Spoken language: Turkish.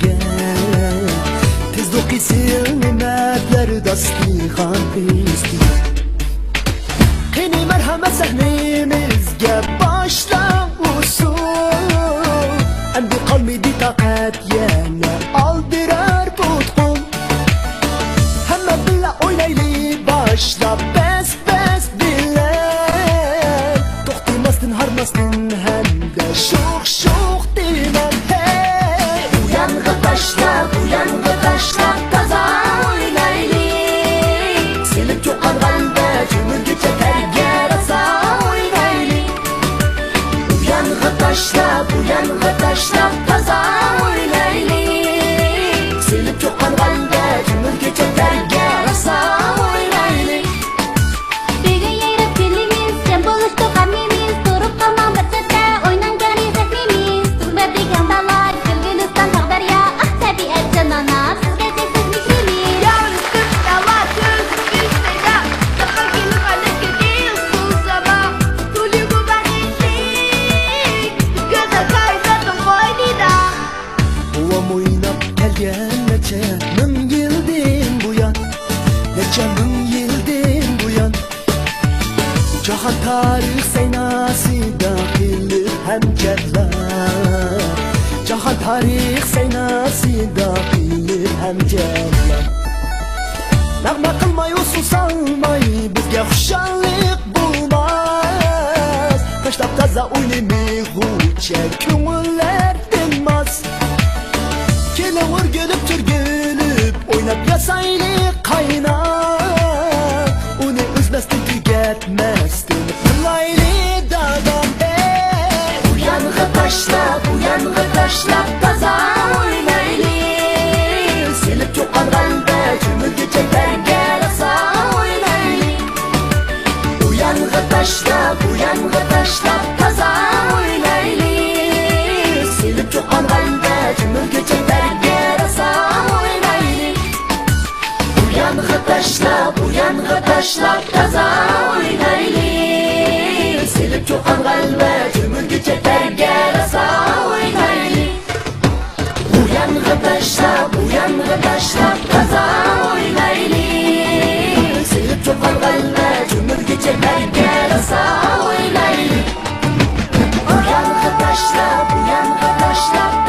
birge Tezdoq isilni mebler dasti xan isti Qini merhamet sahnimizge başla usul Endi kalmidi taqat yana al birer butqum Hemme billa oynayli başla bes bes bilen Toxtimastin harmastin hem de şox şox dimen hey Uyangı taşla kaza oynayli Silip çoğan qalbe cümür geçeterge rasa oynayli Uyangı taşla kaza oynayli Silip çoğan qalbe cümür geçeterge rasa oynayli Bugün yayrab kelimiz, jam bo'lishdi g'amimiz Turib qolmam bir chetda, o'ynangani sahnimiz Tug'ma degan dalar, Kirgiziston tog'daryo Ah tabiat janona, sizga cheksiz mehrimiz Yalnızlık da var, sözsüz seda Sakal kimi kalır değil susama Tuligu barışlik Göze kaynadım oynida Ovam oynab kelgen neçe ming yildan buyon Neçe ming yildan buyon Jahon tarix saynasida qilib hamkarlar Jahon tarix saynasida qilib hamkarlar Nag'ma qilmay usul solmay bizga xushallik bo'lmas Tashlab toza o'ynamag'ucha ko'ngillar tinmas Kela o'rgilib turgilib o'ynab yasaylik qaynab Uni o'zmasdan tugatmasdan qilaylik dadam hey Uyang'i tashlab toza oynaylik Silib cho'qqan qalbe jumurgacha birga rasa oynaylik Uyang'i tashlab toza oynaylik Silib cho'qqan qalbe jumurgacha birga rasa oynaylik Uyang'i tashlab toza oynaylik Silib cho'qqan qalbe jumurgacha birga rasa oynaylik Uyang'i tashlab toza oynaylik Silib cho'qqan qalbe jumurgacha birga rasa oynaylik Uyang'i tashlab